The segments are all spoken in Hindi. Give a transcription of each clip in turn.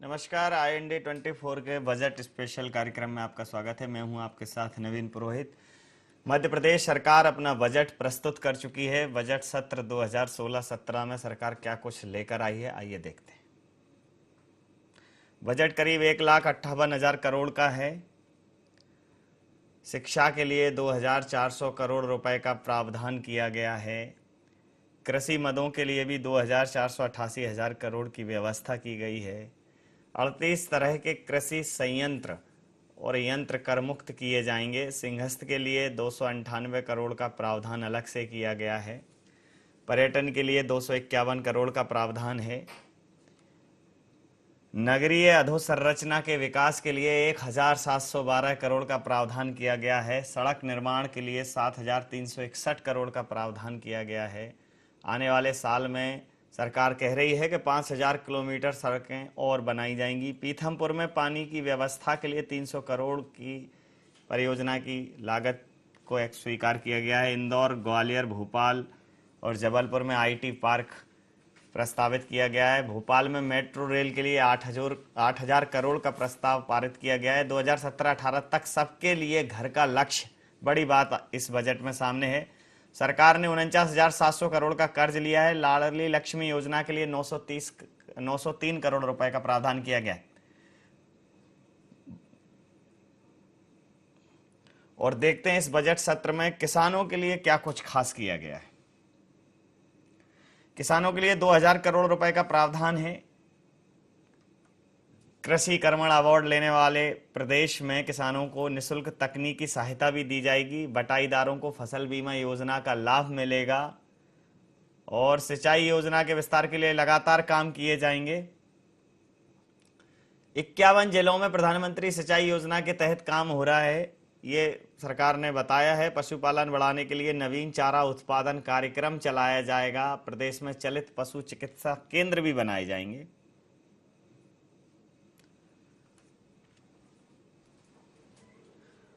नमस्कार। IND 24 के बजट स्पेशल कार्यक्रम में आपका स्वागत है। मैं हूं आपके साथ नवीन पुरोहित। मध्य प्रदेश सरकार अपना बजट प्रस्तुत कर चुकी है। बजट सत्र 2016-17 में सरकार क्या कुछ लेकर आई है, आइए देखते हैं। बजट करीब 1,58,000 करोड़ का है। शिक्षा के लिए 2,400 करोड़ रुपए का प्रावधान किया गया है। कृषि मदों के लिए भी 2,488,000 करोड़ की व्यवस्था की गई है। 38 तरह के कृषि संयंत्र और यंत्र कर मुक्त किए जाएंगे। सिंहस्थ के लिए 298 करोड़ का प्रावधान अलग से किया गया है। पर्यटन के लिए 251 करोड़ का प्रावधान है। नगरीय अधोसंरचना के विकास के लिए 1,712 करोड़ का प्रावधान किया गया है। सड़क निर्माण के लिए 7,361 करोड़ का प्रावधान किया गया है। आने वाले साल में सरकार कह रही है कि 5,000 किलोमीटर सड़कें और बनाई जाएंगी। पीथमपुर में पानी की व्यवस्था के लिए 300 करोड़ की परियोजना की लागत को स्वीकार किया गया है। इंदौर, ग्वालियर, भोपाल और जबलपुर में IT पार्क प्रस्तावित किया गया है। भोपाल में मेट्रो रेल के लिए 8,000 करोड़ का प्रस्ताव पारित किया गया है। 2017-18 तक सबके लिए घर का लक्ष्य, बड़ी बात इस बजट में सामने है। सरकार ने 49,700 करोड़ का कर्ज लिया है। लाडली लक्ष्मी योजना के लिए 903 करोड़ रुपए का प्रावधान किया गया है। और देखते हैं इस बजट सत्र में किसानों के लिए क्या कुछ खास किया गया है। किसानों के लिए 2,000 करोड़ रुपए का प्रावधान है। कृषि कर्मण अवार्ड लेने वाले प्रदेश में किसानों को निःशुल्क तकनीकी सहायता भी दी जाएगी। बटाईदारों को फसल बीमा योजना का लाभ मिलेगा और सिंचाई योजना के विस्तार के लिए लगातार काम किए जाएंगे। 51 जिलों में प्रधानमंत्री सिंचाई योजना के तहत काम हो रहा है, ये सरकार ने बताया है। पशुपालन बढ़ाने के लिए नवीन चारा उत्पादन कार्यक्रम चलाया जाएगा। प्रदेश में चलित पशु चिकित्सा केंद्र भी बनाए जाएंगे।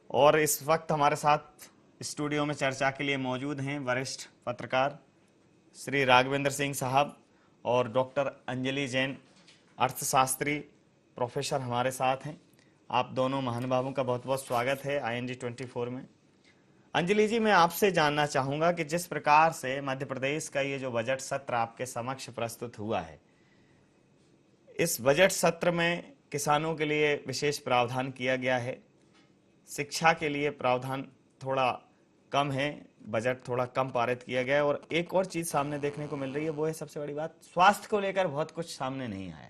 और इस वक्त हमारे साथ स्टूडियो में चर्चा के लिए मौजूद हैं वरिष्ठ पत्रकार श्री राघवेंद्र सिंह साहब और डॉक्टर अंजलि जैन, अर्थशास्त्री प्रोफेसर हमारे साथ हैं। आप दोनों महानुभावों का बहुत बहुत स्वागत है IND 24 में। अंजलि जी, मैं आपसे जानना चाहूँगा कि जिस प्रकार से मध्य प्रदेश का ये जो बजट सत्र आपके समक्ष प्रस्तुत हुआ है, इस बजट सत्र में किसानों के लिए विशेष प्रावधान किया गया है। शिक्षा के लिए प्रावधान थोड़ा कम है, बजट थोड़ा कम पारित किया गया है। और एक और चीज सामने देखने को मिल रही है, वो है सबसे बड़ी बात, स्वास्थ्य को लेकर बहुत कुछ सामने नहीं आया।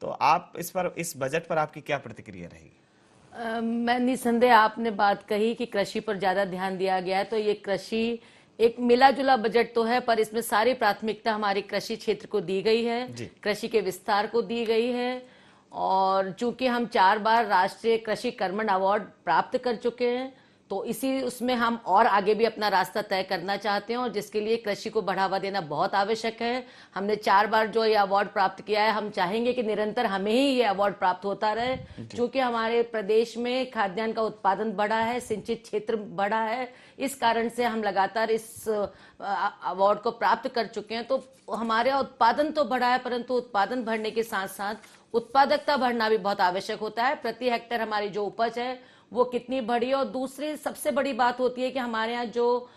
तो आप इस बजट पर आपकी क्या प्रतिक्रिया रहेगी? मैं निसंदेह आपने बात कही कि कृषि पर ज्यादा ध्यान दिया गया है, तो ये कृषि एक मिला जुला बजट तो है, पर इसमें सारी प्राथमिकता हमारी कृषि क्षेत्र को दी गई है, कृषि के विस्तार को दी गई है। और चूंकि हम 4 बार राष्ट्रीय कृषि कर्मण अवार्ड प्राप्त कर चुके हैं, तो इसी उसमें हम और आगे भी अपना रास्ता तय करना चाहते हैं, और जिसके लिए कृषि को बढ़ावा देना बहुत आवश्यक है। हमने 4 बार जो ये अवार्ड प्राप्त किया है, हम चाहेंगे कि निरंतर हमें ही ये अवार्ड प्राप्त होता रहे, क्योंकि हमारे प्रदेश में खाद्यान्न का उत्पादन बढ़ा है, सिंचित क्षेत्र बढ़ा है। इस कारण से हम लगातार इस अवार्ड को प्राप्त कर चुके हैं। तो हमारे उत्पादन तो बढ़ा है, परंतु उत्पादन बढ़ने के साथ साथ उत्पादकता बढ़ना भी बहुत आवश्यक होता है। प्रति हेक्टेयर हमारी जो उपज है वो कितनी बढ़ी है। और दूसरी सबसे बड़ी बात होती है कि हमारे यहाँ जो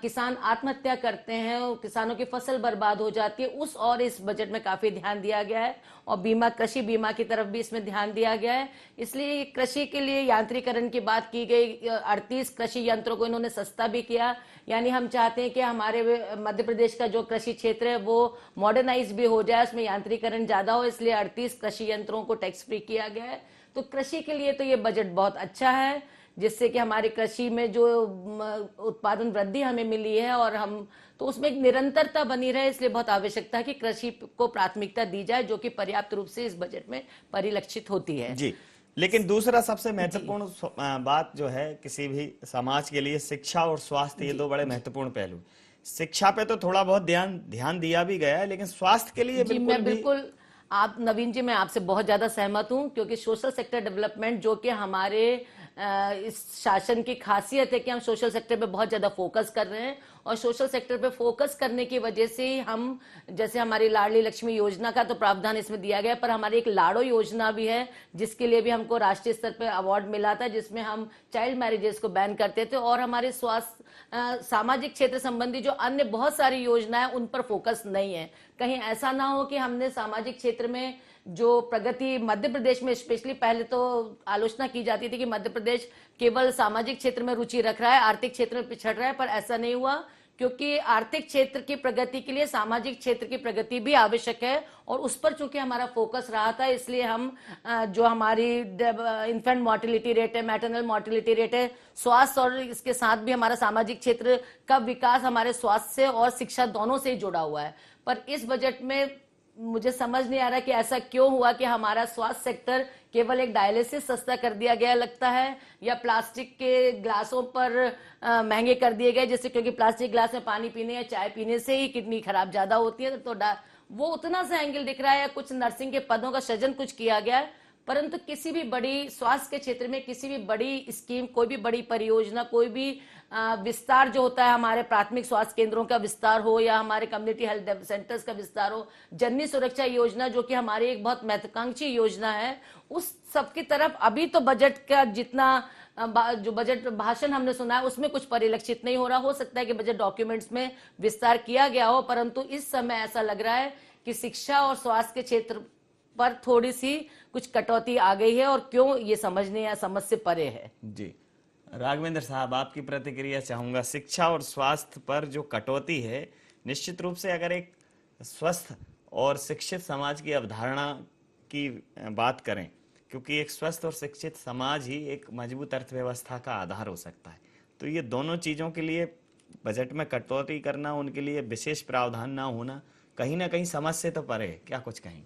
किसान आत्महत्या करते हैं, किसानों की फसल बर्बाद हो जाती है, उस और इस बजट में काफी ध्यान दिया गया है। और बीमा, कृषि बीमा की तरफ भी इसमें ध्यान दिया गया है। इसलिए कृषि के लिए यांत्रिकरण की बात की गई। 38 कृषि यंत्रों को इन्होंने सस्ता भी किया। यानी हम चाहते हैं कि हमारे मध्य प्रदेश का जो कृषि क्षेत्र है वो मॉडर्नाइज भी हो जाए, उसमें यांत्रिकरण ज्यादा हो, इसलिए 38 कृषि यंत्रों को टैक्स फ्री किया गया है। तो कृषि के लिए तो ये बजट बहुत अच्छा है, जिससे कि हमारी कृषि में जो उत्पादन वृद्धि हमें मिली है और हम तो उसमें एक निरंतरता बनी रहे, इसलिए बहुत आवश्यकता है कि कृषि को प्राथमिकता दी जाए, जो कि पर्याप्त रूप से इस बजट में परिलक्षित होती है जी। लेकिन दूसरा सबसे महत्वपूर्ण बात जो है किसी भी समाज के लिए, शिक्षा और स्वास्थ्य, ये दो बड़े महत्वपूर्ण पहलू। शिक्षा पे तो थोड़ा बहुत ध्यान दिया भी गया है, लेकिन स्वास्थ्य के लिए बिल्कुल आप नवीन जी, मैं आपसे बहुत ज्यादा सहमत हूं, क्योंकि सोशल सेक्टर डेवलपमेंट जो कि हमारे इस शासन की खासियत है कि हम सोशल सेक्टर पे बहुत ज्यादा फोकस कर रहे हैं, और सोशल सेक्टर पे फोकस करने की वजह से हम, जैसे हमारी लाडली लक्ष्मी योजना का तो प्रावधान इसमें दिया गया, पर हमारी एक लाड़ो योजना भी है जिसके लिए भी हमको राष्ट्रीय स्तर पे अवार्ड मिला था, जिसमें हम चाइल्ड मैरिजेस को बैन करते थे, और हमारे स्वास्थ्य सामाजिक क्षेत्र संबंधी जो अन्य बहुत सारी योजनाएं उन पर फोकस नहीं है। कहीं ऐसा ना हो कि हमने सामाजिक क्षेत्र में जो प्रगति मध्य प्रदेश में स्पेशली, पहले तो आलोचना की जाती थी कि मध्य प्रदेश केवल सामाजिक क्षेत्र में रुचि रख रहा है, आर्थिक क्षेत्र में पिछड़ रहा है, पर ऐसा नहीं हुआ, क्योंकि आर्थिक क्षेत्र की प्रगति के लिए सामाजिक क्षेत्र की प्रगति भी आवश्यक है, और उस पर चूंकि हमारा फोकस रहा था, इसलिए हम जो हमारी इन्फेंट मोर्टिलिटी रेट है, मैटरनल मोर्टिलिटी रेट है, स्वास्थ्य और इसके साथ भी हमारा सामाजिक क्षेत्र का विकास हमारे स्वास्थ्य से और शिक्षा दोनों से ही जुड़ा हुआ है। पर इस बजट में मुझे समझ नहीं आ रहा कि ऐसा क्यों हुआ कि हमारा स्वास्थ्य सेक्टर केवल एक डायलिसिस सस्ता कर दिया गया लगता है, या प्लास्टिक के ग्लासों पर महंगे कर दिए गए, जैसे क्योंकि प्लास्टिक ग्लास में पानी पीने या चाय पीने से ही किडनी खराब ज्यादा होती है, तो वो उतना सा एंगल दिख रहा है, या कुछ नर्सिंग के पदों का सृजन कुछ किया गया है, परंतु किसी भी बड़ी स्वास्थ्य के क्षेत्र में किसी भी बड़ी स्कीम, कोई भी बड़ी परियोजना, कोई भी विस्तार जो होता है, हमारे प्राथमिक स्वास्थ्य केंद्रों का विस्तार हो या हमारे कम्युनिटी हेल्थ सेंटर्स का विस्तार हो, जननी सुरक्षा योजना जो कि हमारी एक बहुत महत्वाकांक्षी योजना है, उस सबकी तरफ अभी तो बजट का जितना जो बजट भाषण हमने सुना है उसमें कुछ परिलक्षित नहीं हो रहा। हो सकता है कि बजट डॉक्यूमेंट्स में विस्तार किया गया हो, परंतु इस समय ऐसा लग रहा है कि शिक्षा और स्वास्थ्य के क्षेत्र पर थोड़ी सी कुछ कटौती आ गई है, और क्यों ये समझने या समझ से परे है। जी राघवेंद्र साहब, आपकी प्रतिक्रिया चाहूंगा। शिक्षा और स्वास्थ्य पर जो कटौती है, निश्चित रूप से अगर एक स्वस्थ और शिक्षित समाज की अवधारणा की बात करें, क्योंकि एक स्वस्थ और शिक्षित समाज ही एक मजबूत अर्थव्यवस्था का आधार हो सकता है, तो ये दोनों चीजों के लिए बजट में कटौती करना, उनके लिए विशेष प्रावधान ना होना कहीं ना कहीं समझ से तो परे है। क्या कुछ कहें?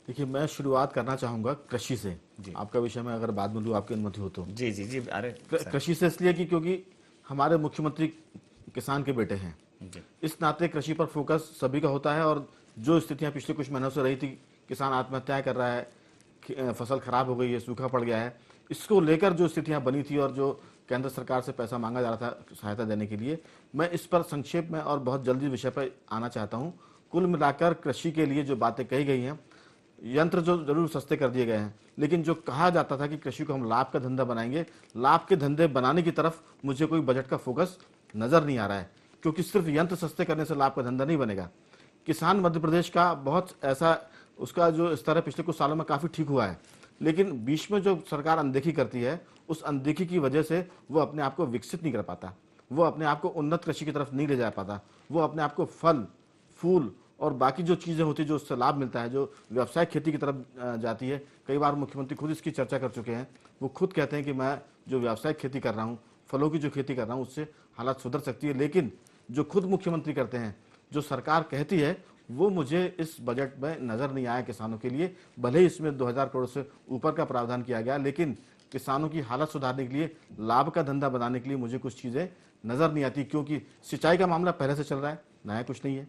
देखिए, मैं शुरुआत करना चाहूंगा कृषि से। आपका विषय में अगर बाद में लूँ, आपकी अनुमति हो तो। जी जी जी। अरे कृषि से इसलिए कि क्योंकि हमारे मुख्यमंत्री किसान के बेटे हैं, इस नाते कृषि पर फोकस सभी का होता है, और जो स्थितियां पिछले कुछ महीनों से रही थी, किसान आत्महत्याएं कर रहा है, फसल खराब हो गई है, सूखा पड़ गया है, इसको लेकर जो स्थितियां बनी थी और जो केंद्र सरकार से पैसा मांगा जा रहा था सहायता देने के लिए, मैं इस पर संक्षेप में और बहुत जल्दी विषय पर आना चाहता हूँ। कुल मिलाकर कृषि के लिए जो बातें कही गई हैं, यंत्र जो जरूर सस्ते कर दिए गए हैं, लेकिन जो कहा जाता था कि कृषि को हम लाभ का धंधा बनाएंगे, लाभ के धंधे बनाने की तरफ मुझे कोई बजट का फोकस नजर नहीं आ रहा है, क्योंकि सिर्फ यंत्र सस्ते करने से लाभ का धंधा नहीं बनेगा। किसान मध्य प्रदेश का बहुत ऐसा, उसका जो स्तर है पिछले कुछ सालों में काफी ठीक हुआ है, लेकिन बीच में जो सरकार अनदेखी करती है, उस अनदेखी की वजह से वो अपने आप को विकसित नहीं कर पाता, वो अपने आप को उन्नत कृषि की तरफ नहीं ले जा पाता, वो अपने आप को फल फूल और बाकी जो चीज़ें होती है जो उससे लाभ मिलता है, जो व्यवसायिक खेती की तरफ जाती है। कई बार मुख्यमंत्री खुद इसकी चर्चा कर चुके हैं, वो खुद कहते हैं कि मैं जो व्यवसायिक खेती कर रहा हूँ, फलों की जो खेती कर रहा हूँ, उससे हालात सुधर सकती है, लेकिन जो खुद मुख्यमंत्री करते हैं, जो सरकार कहती है, वो मुझे इस बजट में नज़र नहीं आया किसानों के लिए। भले ही इसमें 2000 करोड़ से ऊपर का प्रावधान किया गया, लेकिन किसानों की हालत सुधारने के लिए, लाभ का धंधा बनाने के लिए मुझे कुछ चीज़ें नज़र नहीं आती, क्योंकि सिंचाई का मामला पहले से चल रहा है, नया कुछ नहीं है।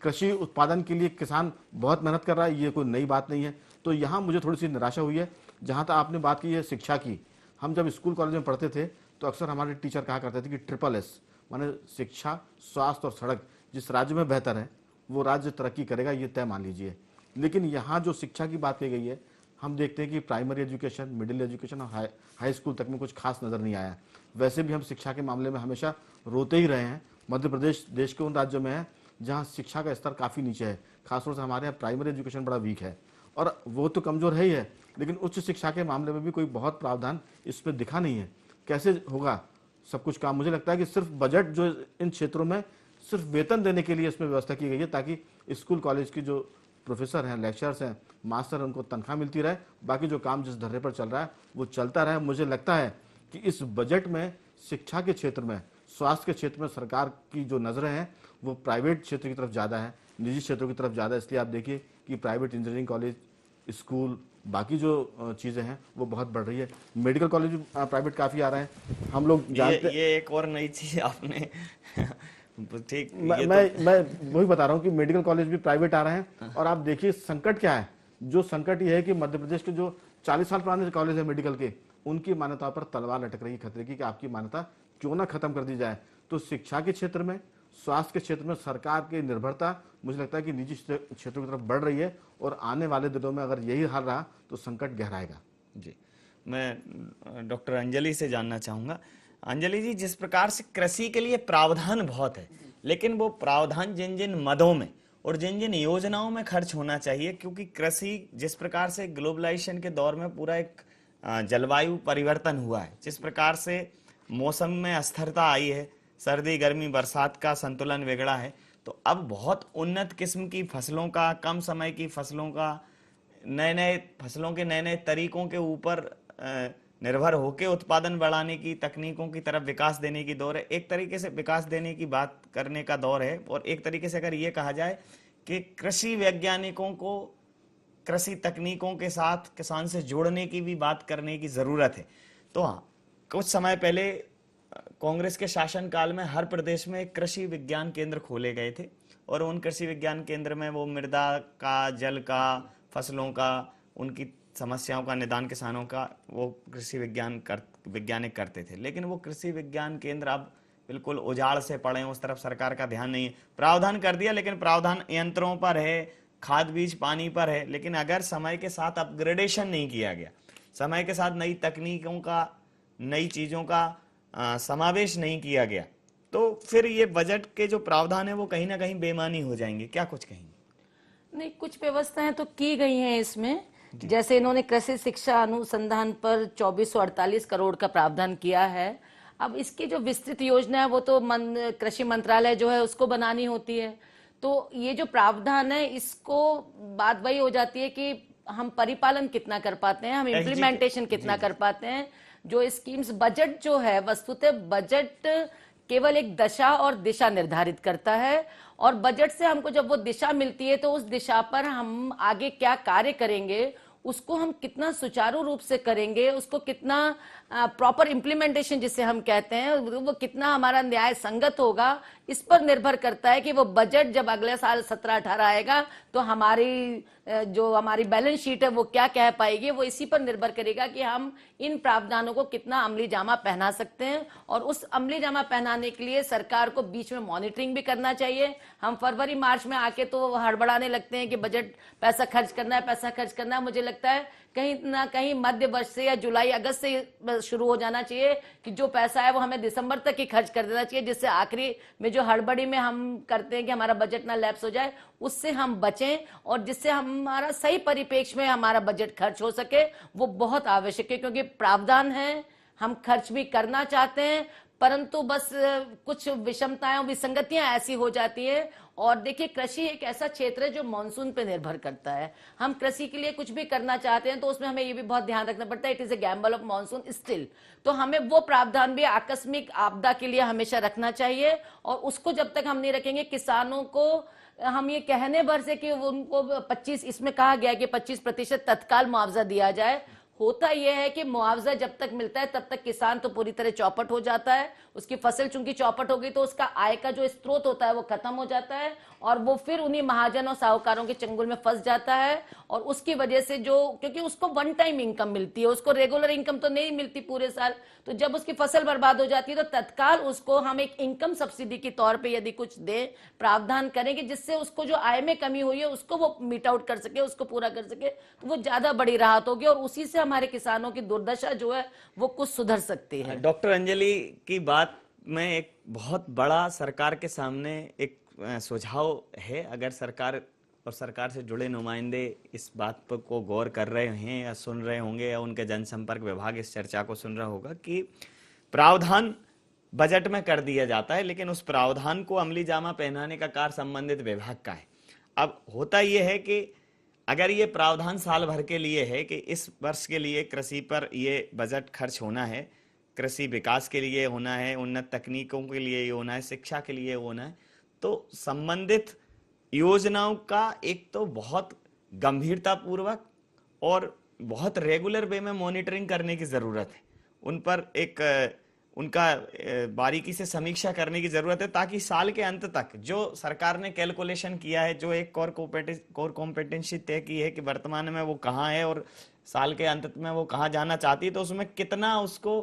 कृषि उत्पादन के लिए किसान बहुत मेहनत कर रहा है, ये कोई नई बात नहीं है। तो यहाँ मुझे थोड़ी सी निराशा हुई है। जहाँ तक आपने बात की है शिक्षा की, हम जब स्कूल कॉलेज में पढ़ते थे तो अक्सर हमारे टीचर कहा करते थे कि ट्रिपल एस, माने शिक्षा, स्वास्थ्य और सड़क, जिस राज्य में बेहतर है वो राज्य तरक्की करेगा, ये तय मान लीजिए। लेकिन यहाँ जो शिक्षा की बात की गई है, हम देखते हैं कि प्राइमरी एजुकेशन, मिडिल एजुकेशन और हाई स्कूल तक में कुछ खास नज़र नहीं आया। वैसे भी हम शिक्षा के मामले में हमेशा रोते ही रहे हैं। मध्य प्रदेश देश के उन राज्यों में है जहाँ शिक्षा का स्तर काफ़ी नीचे है, खासतौर से हमारे यहाँ प्राइमरी एजुकेशन बड़ा वीक है, और वो तो कमज़ोर है ही है, लेकिन उच्च शिक्षा के मामले में भी कोई बहुत प्रावधान इसमें दिखा नहीं है। कैसे होगा सब कुछ काम? मुझे लगता है कि सिर्फ बजट जो इन क्षेत्रों में सिर्फ वेतन देने के लिए इसमें व्यवस्था की गई है, ताकि स्कूल कॉलेज की जो प्रोफेसर हैं, लेक्चरर्स हैं, मास्टर हैं, उनको तनख्वाह मिलती रहे, बाकी जो काम जिस धर्रे पर चल रहा है वो चलता रहे। मुझे लगता है कि इस बजट में शिक्षा के क्षेत्र में, स्वास्थ्य के क्षेत्र में सरकार की जो नज़रें हैं वो प्राइवेट क्षेत्र की तरफ ज़्यादा है, निजी क्षेत्रों की तरफ ज़्यादा है। इसलिए आप देखिए कि प्राइवेट इंजीनियरिंग कॉलेज, स्कूल, बाकी जो चीज़ें हैं वो बहुत बढ़ रही है। मेडिकल कॉलेज भी प्राइवेट काफ़ी आ रहे हैं। हम लोग जानते ये एक और नई चीज़ आपने ठीक, मैं वही बता रहा हूँ कि मेडिकल कॉलेज भी प्राइवेट आ रहे हैं। और आप देखिए संकट क्या है, जो संकट ये है कि मध्य प्रदेश के जो 40 साल पुराने कॉलेज है मेडिकल के, उनकी मान्यताओं पर तलवार लटक रही है खतरे की कि आपकी मान्यता क्यों ना खत्म कर दी जाए। तो शिक्षा के क्षेत्र में, स्वास्थ्य के क्षेत्र में सरकार की निर्भरता मुझे लगता है कि निजी क्षेत्रों की तरफ बढ़ रही है, और आने वाले दिनों में अगर यही हाल रहा तो संकट गहराएगा। जी, मैं डॉक्टर अंजलि से जानना चाहूँगा। अंजलि जी, जिस प्रकार से कृषि के लिए प्रावधान बहुत है, लेकिन वो प्रावधान जिन जिन मदों में और जिन जिन योजनाओं में खर्च होना चाहिए, क्योंकि कृषि जिस प्रकार से ग्लोबलाइजेशन के दौर में पूरा एक जलवायु परिवर्तन हुआ है, जिस प्रकार से मौसम में अस्थिरता आई है, सर्दी गर्मी बरसात का संतुलन बिगड़ा है, तो अब बहुत उन्नत किस्म की फसलों का, कम समय की फसलों का, नए नए फसलों के नए नए तरीकों के ऊपर निर्भर होकर उत्पादन बढ़ाने की तकनीकों की तरफ विकास देने की दौर है। एक तरीके से विकास देने की बात करने का दौर है, और एक तरीके से अगर ये कहा जाए कि कृषि वैज्ञानिकों को कृषि तकनीकों के साथ किसान से जोड़ने की भी बात करने की जरूरत है। तो हाँ, कुछ समय पहले कांग्रेस के शासनकाल में हर प्रदेश में कृषि विज्ञान केंद्र खोले गए थे, और उन कृषि विज्ञान केंद्र में वो मृदा का, जल का, फसलों का, उनकी समस्याओं का निदान किसानों का वो कृषि वैज्ञानिक करते थे। लेकिन वो कृषि विज्ञान केंद्र अब बिल्कुल उजाड़ से पड़े हैं, उस तरफ सरकार का ध्यान नहीं है। प्रावधान कर दिया, लेकिन प्रावधान यंत्रों पर है, खाद बीज पानी पर है, लेकिन अगर समय के साथ अपग्रेडेशन नहीं किया गया, समय के साथ नई तकनीकों का, नई चीजों का समावेश नहीं किया गया, तो फिर ये बजट के जो प्रावधान है वो कहीं ना कहीं बेमानी हो जाएंगे। क्या कुछ कहेंगे? नहीं, कुछ व्यवस्थाएं तो की गई हैं इसमें। जैसे इन्होंने कृषि शिक्षा अनुसंधान पर 2448 करोड़ का प्रावधान किया है। अब इसकी जो विस्तृत योजना है वो तो कृषि मंत्रालय जो है उसको बनानी होती है। तो ये जो प्रावधान है, इसको बात वही हो जाती है कि हम परिपालन कितना कर पाते हैं, हम इम्प्लीमेंटेशन कितना कर पाते हैं। जो स्कीम्स, बजट जो है, वस्तुतः बजट केवल एक दशा और दिशा निर्धारित करता है, और बजट से हमको जब वो दिशा मिलती है तो उस दिशा पर हम आगे क्या कार्य करेंगे, उसको हम कितना सुचारू रूप से करेंगे, उसको कितना प्रॉपर इम्प्लीमेंटेशन जिसे हम कहते हैं, वो कितना हमारा न्याय संगत होगा, इस पर निर्भर करता है कि वो बजट जब अगले साल 17-18 आएगा तो हमारी जो हमारी बैलेंस शीट है वो क्या कह पाएगी। वो इसी पर निर्भर करेगा कि हम इन प्रावधानों को कितना अमली जामा पहना सकते हैं, और उस अमली जामा पहनाने के लिए सरकार को बीच में मॉनिटरिंग भी करना चाहिए। हम फरवरी मार्च में आके तो हड़बड़ाने लगते हैं कि बजट पैसा खर्च करना है, पैसा खर्च करना है। मुझे लगता है कहीं ना कहीं मध्य वर्ष से या जुलाई अगस्त से शुरू हो जाना चाहिए कि जो पैसा है वो हमें दिसंबर तक ही खर्च कर देना चाहिए, जिससे आखिरी में जो हड़बड़ी में हम करते हैं कि हमारा बजट ना लैप्स हो जाए, उससे हम बचें, और जिससे हमारा सही परिप्रेक्ष्य में हमारा बजट खर्च हो सके, वो बहुत आवश्यक है। क्योंकि प्रावधान है, हम खर्च भी करना चाहते हैं, परंतु बस कुछ विषमताएं, विसंगतियां ऐसी हो जाती है। और देखिए, कृषि एक ऐसा क्षेत्र है जो मानसून पे निर्भर करता है। हम कृषि के लिए कुछ भी करना चाहते हैं तो उसमें हमें ये भी बहुत ध्यान रखना पड़ता है, it is a Gamble of monsoon still. तो हमें वो प्रावधान भी आकस्मिक आपदा के लिए हमेशा रखना चाहिए, और उसको जब तक हम नहीं रखेंगे, किसानों को हम ये कहने भर से कि उनको 25, इसमें कहा गया कि 25% तत्काल मुआवजा दिया जाए। होता यह है कि मुआवजा जब तक मिलता है तब तक किसान तो पूरी तरह चौपट हो जाता है। उसकी फसल चूंकि चौपट हो गई तो उसका आय का जो स्रोत होता है वो खत्म हो जाता है, और वो फिर उन्हीं महाजन और साहूकारों के चंगुल में फंस जाता है। और उसकी वजह से जो, क्योंकि उसको वन टाइम इनकम मिलती है, उसको रेगुलर इनकम तो नहीं मिलती पूरे साल, तो जब उसकी फसल बर्बाद हो जाती है तो तत्काल उसको हम एक इनकम सब्सिडी के तौर पर यदि कुछ दें, प्रावधान करेंगे, जिससे उसको जो आय में कमी हुई है उसको वो मीट आउट कर सके, उसको पूरा कर सके, तो वो ज्यादा बड़ी राहत होगी, और उसी से हमारे किसानों की दुर्दशा जो है वो कुछ सुधर सकती है। डॉक्टर अंजलि की बात में एक बहुत बड़ा सरकार के सामने एक सुझाव है। अगर सरकार और सरकार से जुड़े नुमाइंदे इस बात पर को गौर कर रहे हैं या सुन रहे होंगे, या उनके जनसंपर्क विभाग इस चर्चा को सुन रहा होगा कि प्रावधान बजट में कर दिया जाता है, लेकिन उस प्रावधान को अमली जामा पहनाने का कार्य संबंधित विभाग का है। अब होता यह है कि अगर ये प्रावधान साल भर के लिए है कि इस वर्ष के लिए कृषि पर ये बजट खर्च होना है, कृषि विकास के लिए होना है, उन्नत तकनीकों के लिए होना है, शिक्षा के लिए होना है, तो संबंधित योजनाओं का एक तो बहुत गंभीरता पूर्वक और बहुत रेगुलर वे में मॉनिटरिंग करने की जरूरत है। उन पर एक उनका बारीकी से समीक्षा करने की जरूरत है, ताकि साल के अंत तक जो सरकार ने कैलकुलेशन किया है, जो एक कोर कॉम्पिटेंसी तय की है कि वर्तमान में वो कहाँ है और साल के अंत में वो कहाँ जाना चाहती है, तो उसमें कितना उसको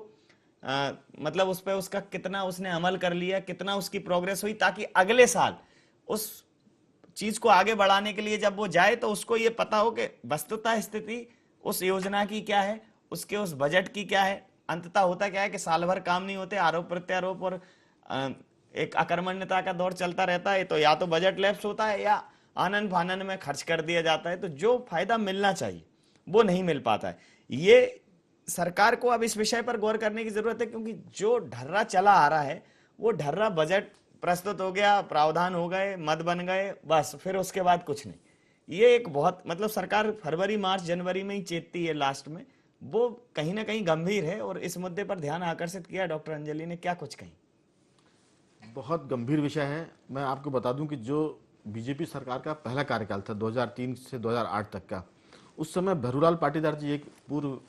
मतलब उस पर उसका कितना उसने अमल कर लिया, कितना उसकी प्रोग्रेस हुई, ताकि अगले साल उस चीज को आगे बढ़ाने के लिए जब वो जाए तो उसको ये पता हो कि वस्तुतः स्थिति उस योजना की क्या है, उसके उस बजट की क्या है। अंततः होता क्या है कि साल भर काम नहीं होते, आरोप प्रत्यारोप और एक अकर्मण्यता का दौर चलता रहता है। तो या तो बजट लैप्स होता है या आनन फानन में खर्च कर दिया जाता है, तो जो फायदा मिलना चाहिए वो नहीं मिल पाता है। ये सरकार को अब इस विषय पर गौर करने की जरूरत है, क्योंकि जो ढर्रा चला आ रहा है वो ढर्रा बजट प्रस्तुत हो गया, प्रावधान हो गए, मद बन गए, बस फिर उसके बाद कुछ नहीं। ये एक बहुत मतलब सरकार फरवरी मार्च जनवरी में ही चेतती है लास्ट में, वो कहीं ना कहीं गंभीर है। और इस मुद्दे पर ध्यान आकर्षित किया डॉक्टर अंजलि ने, क्या कुछ कहीं? बहुत गंभीर विषय है। मैं आपको बता दूं कि जो बीजेपी सरकार का पहला कार्यकाल था 2003 से 2008 तक का, उस समय भरूलाल पाटीदार जी एक पूर्व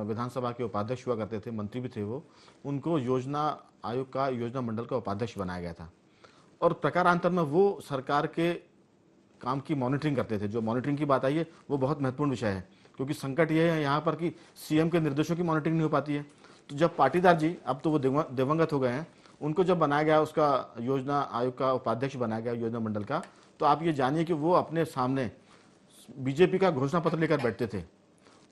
विधानसभा के उपाध्यक्ष हुआ करते थे, मंत्री भी थे वो। उनको योजना आयोग का, योजना मंडल का उपाध्यक्ष बनाया गया था और प्रकारांतर में वो सरकार के काम की मॉनिटरिंग करते थे। जो मॉनिटरिंग की बात आई है वो बहुत महत्वपूर्ण विषय है, क्योंकि संकट ये है यहाँ पर कि सीएम के निर्देशों की मॉनिटरिंग नहीं हो पाती है। तो जब पाटीदार जी, अब तो वो दिवंगत हो गए हैं, उनको जब बनाया गया, उसका योजना आयोग का उपाध्यक्ष बनाया गया योजना मंडल का, तो आप ये जानिए कि वो अपने सामने बीजेपी का घोषणा पत्र लेकर बैठते थे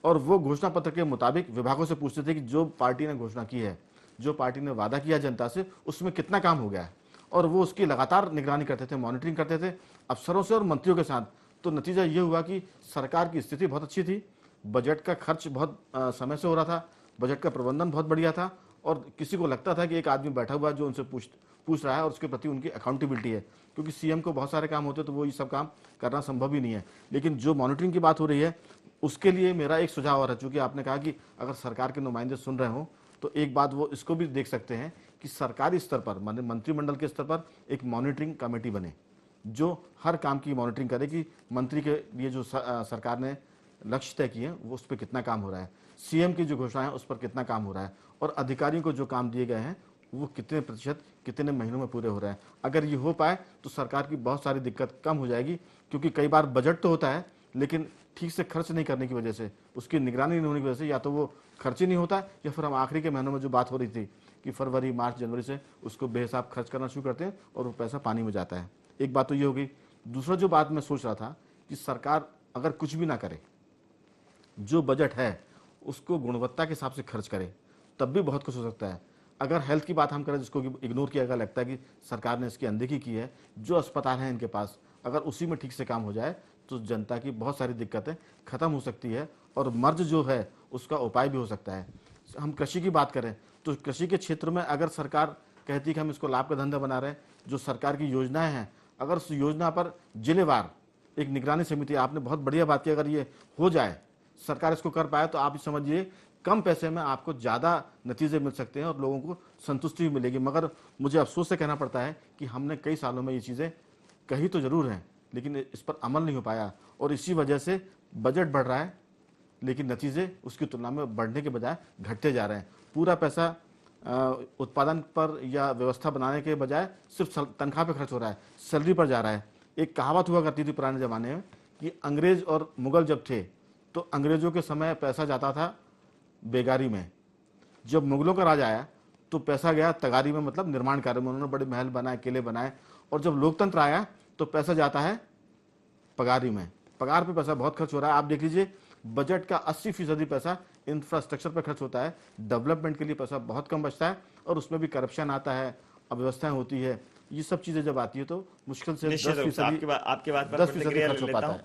और वो घोषणा पत्र के मुताबिक विभागों से पूछते थे कि जो पार्टी ने घोषणा की है, जो पार्टी ने वादा किया जनता से, उसमें कितना काम हो गया है। और वो उसकी लगातार निगरानी करते थे, मॉनिटरिंग करते थे अफसरों से और मंत्रियों के साथ। तो नतीजा ये हुआ कि सरकार की स्थिति बहुत अच्छी थी, बजट का खर्च बहुत समय से हो रहा था, बजट का प्रबंधन बहुत बढ़िया था और किसी को लगता था कि एक आदमी बैठा हुआ है जो उनसे पूछ रहा है और उसके प्रति उनकी अकाउंटेबिलिटी है। क्योंकि सीएम को बहुत सारे काम होते तो वो ये सब काम करना संभव ही नहीं है। लेकिन जो मॉनिटरिंग की बात हो रही है, उसके लिए मेरा एक सुझाव और है। चूंकि आपने कहा कि अगर सरकार के नुमाइंदे सुन रहे हो तो एक बात वो इसको भी देख सकते हैं कि सरकारी स्तर पर, माने मंत्रिमंडल के स्तर पर एक मॉनिटरिंग कमेटी बने जो हर काम की मॉनिटरिंग करे कि मंत्री के लिए जो सरकार ने लक्ष्य तय किए वो उस पर कितना काम हो रहा है, सीएम की जो घोषणा है उस पर कितना काम हो रहा है और अधिकारियों को जो काम दिए गए हैं वो कितने प्रतिशत कितने महीनों में पूरे हो रहे हैं। अगर ये हो पाए तो सरकार की बहुत सारी दिक्कत कम हो जाएगी। क्योंकि कई बार बजट तो होता है लेकिन ठीक से खर्च नहीं करने की वजह से, उसकी निगरानी नहीं होने की वजह से या तो वो खर्च ही नहीं होता या फिर हम आखिरी के महीनों में जो बात हो रही थी कि फरवरी मार्च जनवरी से उसको बेहिसाब खर्च करना शुरू करते हैं और वो पैसा पानी में जाता है। एक बात तो ये हो गई। दूसरा जो बात मैं सोच रहा था कि सरकार अगर कुछ भी ना करे, जो बजट है उसको गुणवत्ता के हिसाब से खर्च करे, तब भी बहुत कुछ हो सकता है। अगर हेल्थ की बात हम करें जिसको इग्नोर किया गया, लगता है कि सरकार ने इसकी अनदेखी की है, जो अस्पताल हैं इनके पास, अगर उसी में ठीक से काम हो जाए तो जनता की बहुत सारी दिक्कतें खत्म हो सकती है और मर्ज जो है उसका उपाय भी हो सकता है। हम कृषि की बात करें तो कृषि के क्षेत्र में अगर सरकार कहती है कि हम इसको लाभ का धंधा बना रहे हैं, जो सरकार की योजनाएं हैं, अगर उस योजना पर जिलेवार एक निगरानी समिति, आपने बहुत बढ़िया बात की, अगर ये हो जाए, सरकार इसको कर पाए तो आप समझिए कम पैसे में आपको ज़्यादा नतीजे मिल सकते हैं और लोगों को संतुष्टि भी मिलेगी। मगर मुझे अफसोस से कहना पड़ता है कि हमने कई सालों में ये चीज़ें कही तो ज़रूर हैं लेकिन इस पर अमल नहीं हो पाया और इसी वजह से बजट बढ़ रहा है लेकिन नतीजे उसकी तुलना में बढ़ने के बजाय घटते जा रहे हैं। पूरा पैसा उत्पादन पर या व्यवस्था बनाने के बजाय सिर्फ तनख्वाह पे खर्च हो रहा है, सैलरी पर जा रहा है। एक कहावत हुआ करती थी पुराने ज़माने में कि अंग्रेज और मुगल जब थे तो अंग्रेज़ों के समय पैसा जाता था बेगारी में, जब मुगलों का राज आया तो पैसा गया तगारी में, मतलब निर्माण कार्य में। उन्होंने बड़े महल बनाए, किले बनाए। और जब लोकतंत्र आया तो पैसा जाता है पगारी में। पगार पे पैसा बहुत खर्च हो रहा है। आप देख लीजिए बजट का 80% पैसा इंफ्रास्ट्रक्चर पर खर्च होता है, डेवलपमेंट के लिए पैसा बहुत कम बचता है और उसमें भी करप्शन आता है, अव्यवस्थाएं होती है। ये सब चीजें जब आती है तो मुश्किल से 10% आपकी बात पर प्रतिक्रिया लेता हूं।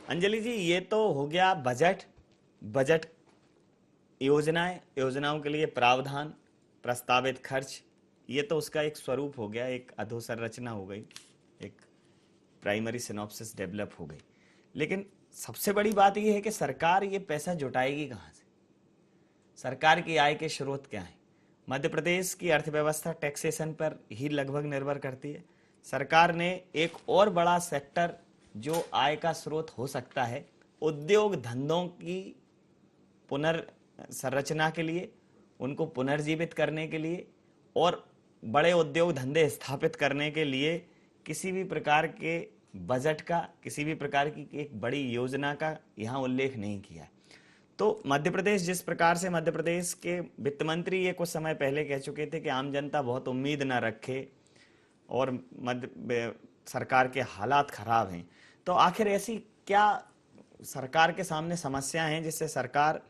अंजलि जी, ये तो हो गया बजट योजनाओं के लिए प्रावधान, प्रस्तावित खर्च, ये तो उसका एक स्वरूप हो गया, एक अधोसंरचना हो गई, एक प्राइमरी सिनॉप्सिस डेवलप हो गई। लेकिन सबसे बड़ी बात यह है कि सरकार ये पैसा जुटाएगी कहां से? सरकार की आय के स्रोत क्या है? मध्य प्रदेश की अर्थव्यवस्था टैक्सेशन पर ही लगभग निर्भर करती है। सरकार ने एक और बड़ा सेक्टर जो आय का स्रोत हो सकता है, उद्योग धंधों की पुनर्संरचना के लिए उनको पुनर्जीवित करने के लिए और बड़े उद्योग धंधे स्थापित करने के लिए किसी भी प्रकार के बजट का, किसी भी प्रकार की एक बड़ी योजना का यहाँ उल्लेख नहीं किया। तो मध्य प्रदेश, जिस प्रकार से मध्य प्रदेश के वित्त मंत्री ये कुछ समय पहले कह चुके थे कि आम जनता बहुत उम्मीद न रखे और मध्य सरकार के हालात खराब हैं, तो आखिर ऐसी क्या सरकार के सामने समस्याएं हैं जिससे सरकार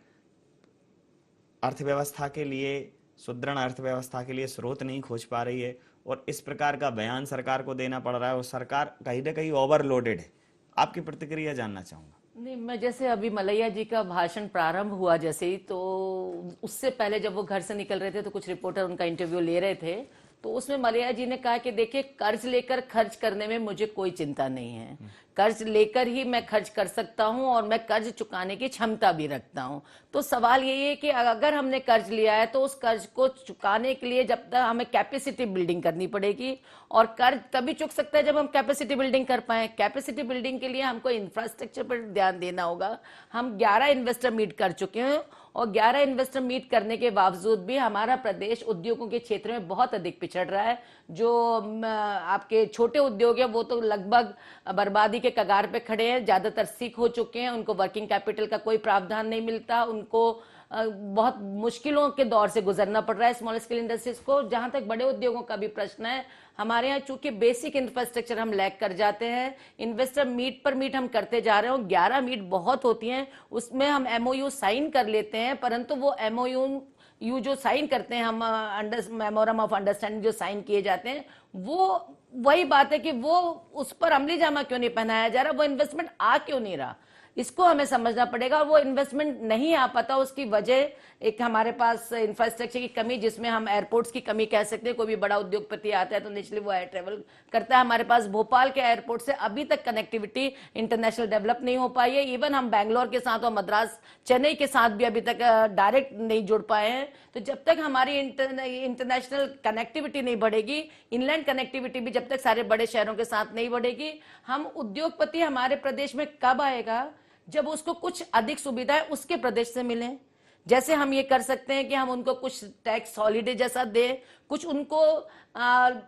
अर्थव्यवस्था के लिए, सुदृढ़ अर्थव्यवस्था के लिए स्रोत नहीं खोज पा रही है और इस प्रकार का बयान सरकार को देना पड़ रहा है और सरकार कहीं ना कहीं ओवरलोडेड है? आपकी प्रतिक्रिया जानना चाहूंगा। नहीं, मैं जैसे अभी मलैया जी का भाषण प्रारंभ हुआ जैसे ही, तो उससे पहले जब वो घर से निकल रहे थे तो कुछ रिपोर्टर उनका इंटरव्यू ले रहे थे, तो उसमें मलैया जी ने कहा कि देखिए, कर्ज लेकर खर्च करने में मुझे कोई चिंता नहीं है, कर्ज लेकर ही मैं खर्च कर सकता हूं और मैं कर्ज चुकाने की क्षमता भी रखता हूं। तो सवाल यही है कि अगर हमने कर्ज लिया है तो उस कर्ज को चुकाने के लिए जब तक हमें कैपेसिटी बिल्डिंग करनी पड़ेगी, और कर्ज तभी चुक सकता है जब हम कैपेसिटी बिल्डिंग कर पाए। कैपेसिटी बिल्डिंग के लिए हमको इंफ्रास्ट्रक्चर पर ध्यान देना होगा। हम 11 इन्वेस्टर मीट कर चुके हैं और 11 इन्वेस्टर मीट करने के बावजूद भी हमारा प्रदेश उद्योगों के क्षेत्र में बहुत अधिक पिछड़ रहा है। जो आपके छोटे उद्योग है वो तो लगभग बर्बादी के कगार पे खड़े हैं, ज्यादातर सीख हो चुके हैं, उनको वर्किंग कैपिटल का कोई प्रावधान नहीं मिलता, उनको बहुत मुश्किलों के दौर से गुजरना पड़ रहा है स्मॉल स्केल इंडस्ट्रीज को। जहां तक बड़े उद्योगों का भी प्रश्न है, हमारे यहाँ चूंकि बेसिक इंफ्रास्ट्रक्चर हम लैग कर जाते हैं, इन्वेस्टर मीट पर मीट हम करते जा रहे हैं, 11 मीट बहुत होती हैं, उसमें हम एमओयू साइन कर लेते हैं, परंतु वो एमओयू जो साइन करते हैं हम, मेमोरम ऑफ अंडरस्टैंडिंग जो साइन किए जाते हैं, वो वही बात है कि वो उस पर अमली जामा क्यों नहीं पहनाया जा रहा, वो इन्वेस्टमेंट आ क्यों नहीं रहा, इसको हमें समझना पड़ेगा। और वो इन्वेस्टमेंट नहीं आ पाता, उसकी वजह एक हमारे पास इंफ्रास्ट्रक्चर की कमी, जिसमें हम एयरपोर्ट्स की कमी कह सकते हैं। कोई भी बड़ा उद्योगपति आता है तो नेचुरली वो एयर ट्रेवल करता है। हमारे पास भोपाल के एयरपोर्ट से अभी तक कनेक्टिविटी इंटरनेशनल डेवलप नहीं हो पाई है। इवन हम बैंगलोर के साथ और मद्रास, चेन्नई के साथ भी अभी तक डायरेक्ट नहीं जुड़ पाए हैं। तो जब तक हमारी इंटरनेशनल कनेक्टिविटी नहीं बढ़ेगी, इनलैंड कनेक्टिविटी भी जब तक सारे बड़े शहरों के साथ नहीं बढ़ेगी, हम उद्योगपति हमारे प्रदेश में कब आएगा जब उसको कुछ अधिक सुविधाएं उसके प्रदेश से मिलें। जैसे हम ये कर सकते हैं कि हम उनको कुछ टैक्स हॉलीडे जैसा दें, कुछ उनको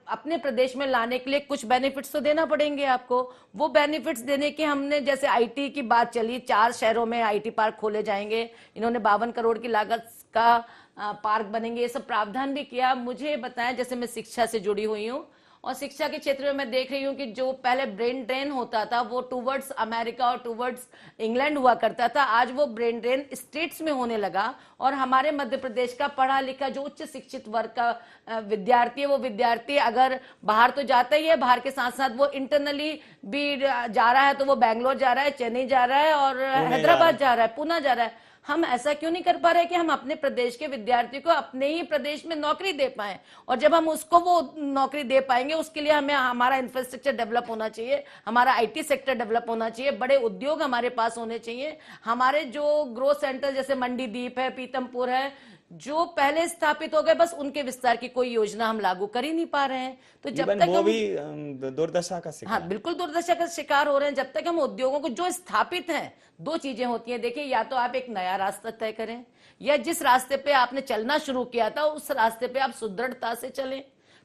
अपने प्रदेश में लाने के लिए कुछ बेनिफिट्स तो देना पड़ेंगे आपको। वो बेनिफिट्स देने के हमने, जैसे आईटी की बात चली, 4 शहरों में आईटी पार्क खोले जाएंगे, इन्होंने 52 करोड़ की लागत का पार्क बनेंगे, ये सब प्रावधान भी किया। मुझे बताएं, जैसे मैं शिक्षा से जुड़ी हुई हूँ और शिक्षा के क्षेत्र में मैं देख रही हूँ कि जो पहले ब्रेन ड्रेन होता था वो टूवर्ड्स अमेरिका और टूवर्ड्स इंग्लैंड हुआ करता था, आज वो ब्रेन ड्रेन स्टेट्स में होने लगा। और हमारे मध्य प्रदेश का पढ़ा लिखा जो उच्च शिक्षित वर्ग का विद्यार्थी है, वो विद्यार्थी अगर बाहर तो जाता ही है, बाहर के साथ साथ वो इंटरनली भी जा रहा है, तो वो बैंगलोर जा रहा है, चेन्नई जा रहा है और हैदराबाद जा रहा है, पुणे जा रहा है। हम ऐसा क्यों नहीं कर पा रहे कि हम अपने प्रदेश के विद्यार्थी को अपने ही प्रदेश में नौकरी दे पाएं, और जब हम उसको वो नौकरी दे पाएंगे उसके लिए हमें हमारा इंफ्रास्ट्रक्चर डेवलप होना चाहिए, हमारा आईटी सेक्टर डेवलप होना चाहिए, बड़े उद्योग हमारे पास होने चाहिए। हमारे जो ग्रोथ सेंटर जैसे मंडीदीप है, पीतमपुर है, जो पहले स्थापित हो गए, बस उनके विस्तार की कोई योजना हम लागू कर ही नहीं पा रहे हैं। तो जब तक वो भी दुर्दशा का शिकार, हाँ बिल्कुल दुर्दशा का शिकार हो रहे हैं। जब तक हम उद्योगों को जो स्थापित हैं, 2 चीजें होती हैं, देखिए, या तो आप एक नया रास्ता तय करें, या जिस रास्ते पे आपने चलना शुरू किया था उस रास्ते पे आप सुदृढ़ता से चलें,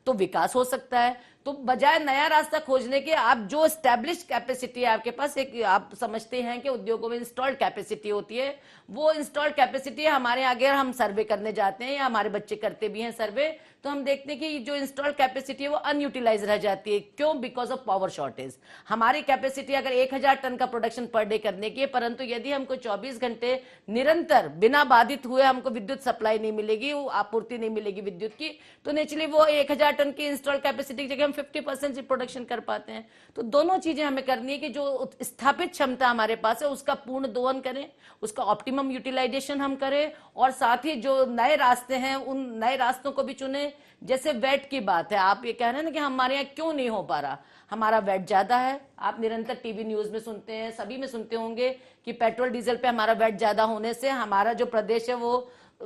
तो विकास हो सकता है। तो बजाय नया रास्ता खोजने के, आप जो स्टैब्लिश कैपेसिटी है आपके पास, एक आप समझते हैं कि उद्योगों में इंस्टॉल्ड कैपेसिटी होती है, वो इंस्टॉल्ड कैपेसिटी हमारे आगे हम सर्वे करने जाते हैं या हमारे बच्चे करते भी हैं सर्वे, तो हम देखते हैं कि जो इंस्टॉल्ड कैपेसिटी है वो अनयूटिलाइज रह जाती है। क्यों? Because of power shortage. हमारी कैपेसिटी अगर 1000 टन का प्रोडक्शन पर डे करने की है, परंतु यदि हमको 24 घंटे निरंतर बिना बाधित हुए हमको विद्युत सप्लाई नहीं मिलेगी, आपूर्ति नहीं मिलेगी विद्युत की, तो नेचुरली वो 1000 टन की इंस्टॉल्ड कैपेसिटी की जगह 50% प्रोडक्शन कर पाते हैं। तो दोनों चीजें हमें करनी है कि जो स्थापित क्षमता हमारे पास है उसका पूर्ण दोहन करें, उसका ऑप्टिमम यूटिलाइजेशन हम करें, और साथ ही जो नए रास्ते हैं उन नए रास्तों को भी चुने। जैसे वेट की बात है, आप ये कह रहे हैं ना कि हमारे यहाँ क्यों नहीं हो पा रहा, हमारा वेट ज्यादा है। आप निरंतर टीवी न्यूज में सुनते हैं, सभी में सुनते होंगे कि पेट्रोल डीजल पे हमारा वेट ज्यादा होने से हमारा जो प्रदेश है वो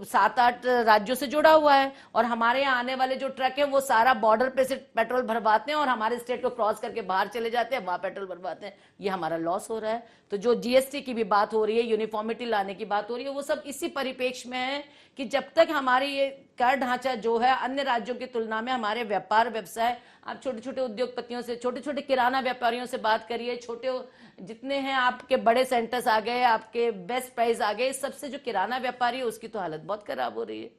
7-8 राज्यों से जुड़ा हुआ है, और हमारे यहाँ आने वाले जो ट्रक है वो सारा बॉर्डर पे से पेट्रोल भरवाते हैं और हमारे स्टेट को क्रॉस करके बाहर चले जाते हैं, वहां पेट्रोल भरवाते हैं। ये हमारा लॉस हो रहा है। तो जो जीएसटी की भी बात हो रही है, यूनिफॉर्मिटी लाने की बात हो रही है, वो सब इसी परिप्रेक्ष्य में है कि जब तक हमारी ये कर ढांचा जो है अन्य राज्यों की तुलना में, हमारे व्यापार व्यवसाय, आप छोटे छोटे उद्योगपतियों से, छोटे छोटे किराना व्यापारियों से बात करिए, छोटे जितने हैं आपके बड़े सेंटर्स आ गए, आपके बेस्ट प्राइस आ गए, सबसे जो किराना व्यापारी है उसकी तो हालत बहुत खराब हो रही है।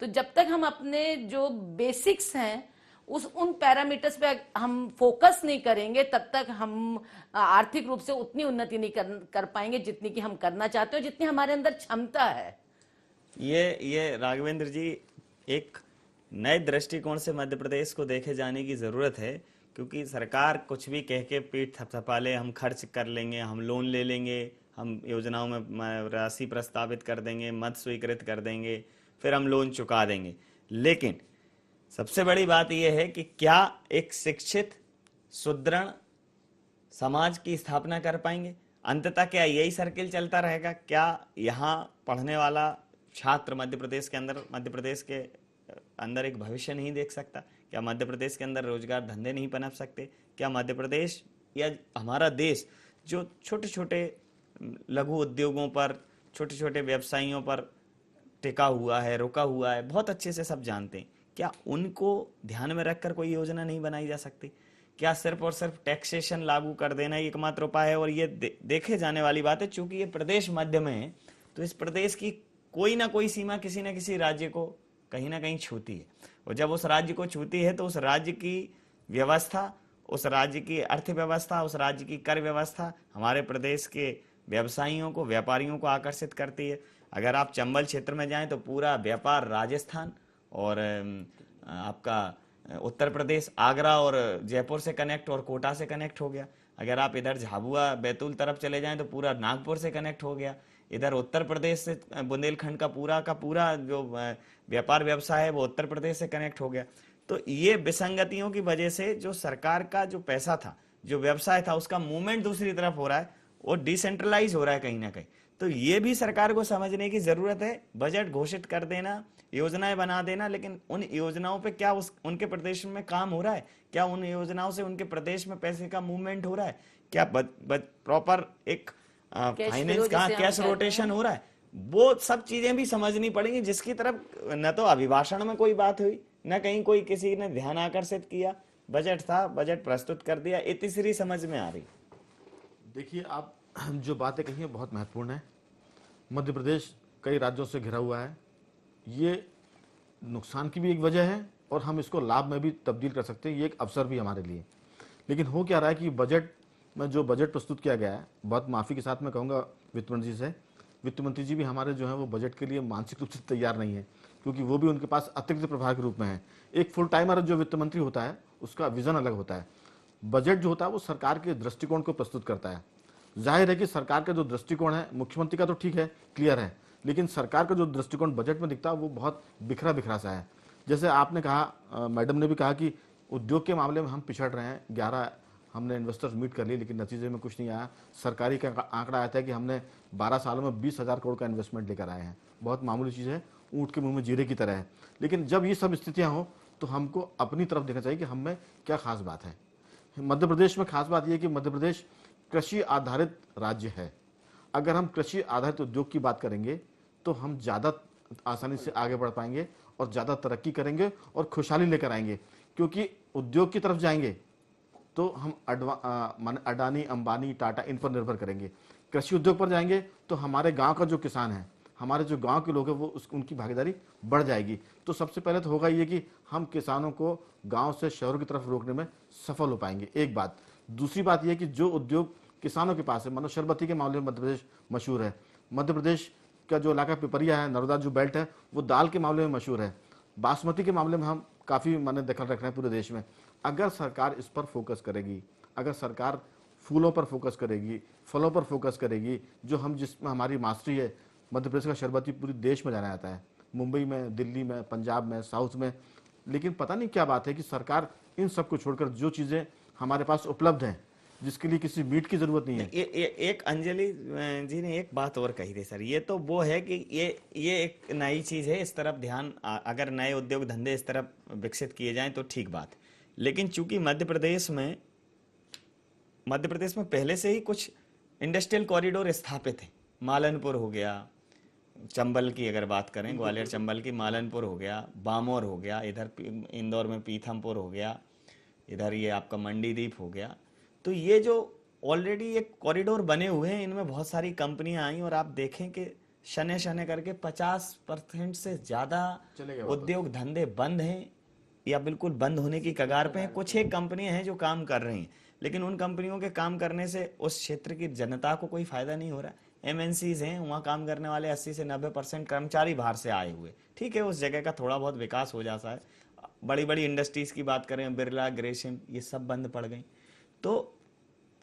तो जब तक हम अपने जो बेसिक्स हैं उन पैरामीटर्स पे हम फोकस नहीं करेंगे, तब तक हम आर्थिक रूप से उतनी उन्नति नहीं कर पाएंगे जितनी कि हम करना चाहते हो, जितनी हमारे अंदर क्षमता है। ये राघवेंद्र जी, एक नए दृष्टिकोण से मध्य प्रदेश को देखे जाने की जरूरत है, क्योंकि सरकार कुछ भी कह के पीठ थपथपा ले, हम खर्च कर लेंगे, हम लोन ले लेंगे, हम योजनाओं में राशि प्रस्तावित कर देंगे, मत स्वीकृत कर देंगे, फिर हम लोन चुका देंगे। लेकिन सबसे बड़ी बात यह है कि क्या एक शिक्षित सुदृढ़ समाज की स्थापना कर पाएंगे? अंततः क्या यही सर्किल चलता रहेगा? क्या यहाँ पढ़ने वाला छात्र मध्य प्रदेश के अंदर एक भविष्य नहीं देख सकता? क्या मध्य प्रदेश के अंदर रोजगार धंधे नहीं पनप सकते? क्या मध्य प्रदेश या हमारा देश जो छोटे छोटे लघु उद्योगों पर, छोटे छोटे व्यवसायियों पर टिका हुआ है, रुका हुआ है, बहुत अच्छे से सब जानते हैं, क्या उनको ध्यान में रखकर कोई योजना नहीं बनाई जा सकती? क्या सिर्फ और सिर्फ टैक्सेशन लागू कर देना ही एकमात्र उपाय है? और ये देखे जाने वाली बात है, चूंकि ये प्रदेश मध्य में है, तो इस प्रदेश की कोई ना कोई सीमा किसी ना किसी राज्य को कहीं ना कहीं छूती है, और जब उस राज्य को छूती है तो उस राज्य की व्यवस्था, उस राज्य की अर्थव्यवस्था, उस राज्य की कर व्यवस्था हमारे प्रदेश के व्यवसायियों को, व्यापारियों को आकर्षित करती है। अगर आप चंबल क्षेत्र में जाएं तो पूरा व्यापार राजस्थान और आपका उत्तर प्रदेश, आगरा और जयपुर से कनेक्ट और कोटा से कनेक्ट हो गया। अगर आप इधर झाबुआ बैतूल तरफ चले जाएं तो पूरा नागपुर से कनेक्ट हो गया। इधर उत्तर प्रदेश से बुंदेलखंड का पूरा जो व्यापार व्यवसाय है वो उत्तर प्रदेश से कनेक्ट हो गया। तो ये विसंगतियों की वजह से जो सरकार का जो पैसा था, जो व्यवसाय था, उसका मूवमेंट दूसरी तरफ हो रहा है और डिसेंट्रलाइज हो रहा है कहीं ना कहीं। तो ये भी सरकार को समझने की जरूरत है। बजट घोषित कर देना, योजनाएं बना देना, लेकिन उन योजनाओं पे क्या उनके प्रदेश में काम हो रहा है? क्या उन योजनाओं से उनके प्रदेश में पैसे का मूवमेंट हो रहा है? क्या प्रॉपर एक फाइनेंस का कैश रोटेशन हो रहा है? वो सब चीजें भी समझनी पड़ेंगी, जिसकी तरफ न तो अभिभाषण में कोई बात हुई, न कहीं कोई किसी ने ध्यान आकर्षित किया। बजट था, बजट प्रस्तुत कर दिया, ये तीसरी समझ में आ रही। देखिए, आप जो बातें कही है बहुत महत्वपूर्ण है। मध्य प्रदेश कई राज्यों से घिरा हुआ है, ये नुकसान की भी एक वजह है और हम इसको लाभ में भी तब्दील कर सकते हैं, ये एक अवसर भी हमारे लिए। लेकिन हो क्या रहा है कि बजट में जो बजट प्रस्तुत किया गया है, बहुत माफ़ी के साथ मैं कहूँगा वित्त मंत्री से, वित्त मंत्री जी भी हमारे जो है वो बजट के लिए मानसिक रूप से तैयार नहीं है, क्योंकि वो भी उनके पास अतिरिक्त प्रभार के रूप में है। एक फुल टाइमर जो वित्त मंत्री होता है उसका विजन अलग होता है। बजट जो होता है वो सरकार के दृष्टिकोण को प्रस्तुत करता है। जाहिर है कि सरकार का जो दृष्टिकोण है, मुख्यमंत्री का तो ठीक है, क्लियर है, लेकिन सरकार का जो दृष्टिकोण बजट में दिखता है वो बहुत बिखरा बिखरा सा है। जैसे आपने कहा, मैडम ने भी कहा कि उद्योग के मामले में हम पिछड़ रहे हैं। 11 हमने इन्वेस्टर्स मीट कर ली, लेकिन नतीजे में कुछ नहीं आया। सरकारी का आंकड़ा आया था कि हमने 12 सालों में 20,000 करोड़ का इन्वेस्टमेंट लेकर आए हैं। बहुत मामूली चीज़ है, ऊँट के मुंह में जीरे की तरह है। लेकिन जब ये सब स्थितियाँ हों तो हमको अपनी तरफ देखना चाहिए कि हम में क्या खास बात है। मध्य प्रदेश में खास बात यह है कि मध्य प्रदेश कृषि आधारित राज्य है। अगर हम कृषि आधारित उद्योग की बात करेंगे तो हम ज़्यादा आसानी से आगे बढ़ पाएंगे और ज़्यादा तरक्की करेंगे और खुशहाली लेकर आएंगे। क्योंकि उद्योग की तरफ जाएंगे तो हम अडानी, अंबानी, टाटा, इन पर निर्भर करेंगे। कृषि उद्योग पर जाएंगे तो हमारे गांव का जो किसान है, हमारे जो गांव के लोग हैं, वो उनकी भागीदारी बढ़ जाएगी। तो सबसे पहले तो होगा ये कि हम किसानों को गांव से शहरों की तरफ रोकने में सफल हो पाएंगे, एक बात। दूसरी बात यह है कि जो उद्योग किसानों के पास है, मानो शरबती के मामले में मध्य प्रदेश मशहूर है। मध्य प्रदेश का जो इलाका पिपरिया है, नर्मदा जो बेल्ट है, वो दाल के मामले में मशहूर है। बासमती के मामले में हम काफ़ी माने दखल रख रहे हैं पूरे देश में। अगर सरकार इस पर फोकस करेगी, अगर सरकार फूलों पर फोकस करेगी, फलों पर फोकस करेगी, जो हम जिसमें हमारी मास्टरी है, मध्य प्रदेश का शरबती पूरे देश में जाना जाता है, मुंबई में, दिल्ली में, पंजाब में, साउथ में। लेकिन पता नहीं क्या बात है कि सरकार इन सब को छोड़कर जो चीज़ें हमारे पास उपलब्ध हैं, जिसके लिए किसी मीट की जरूरत नहीं है। एक अंजलि जी ने एक बात और कही थी सर, ये तो वो है कि ये एक नई चीज है, इस तरफ ध्यान अगर नए उद्योग धंधे इस तरफ विकसित किए जाएं तो ठीक बात है। लेकिन चूंकि मध्य प्रदेश में पहले से ही कुछ इंडस्ट्रियल कॉरिडोर स्थापित है, मालनपुर हो गया, चंबल की अगर बात करें, ग्वालियर चंबल की, मालनपुर हो गया, बामोर हो गया, इधर इंदौर में पीथमपुर हो गया, इधर ये आपका मंडीदीप हो गया। तो ये जो ऑलरेडी एक कॉरिडोर बने हुए हैं, इनमें बहुत सारी कंपनियां आई और आप देखें कि शने शने करके 50% से ज्यादा उद्योग धंधे बंद हैं या बिल्कुल बंद होने की कगार पे हैं। कुछ एक कंपनियां हैं जो काम कर रही हैं, लेकिन उन कंपनियों के काम करने से उस क्षेत्र की जनता को कोई फायदा नहीं हो रहा। MNCs हैं, वहाँ काम करने वाले 80 से 90% कर्मचारी बाहर से आए हुए, ठीक है, उस जगह का थोड़ा बहुत विकास हो जाता है। बड़ी बड़ी इंडस्ट्रीज की बात करें, बिरला, ग्रेसिम, ये सब बंद पड़ गई। तो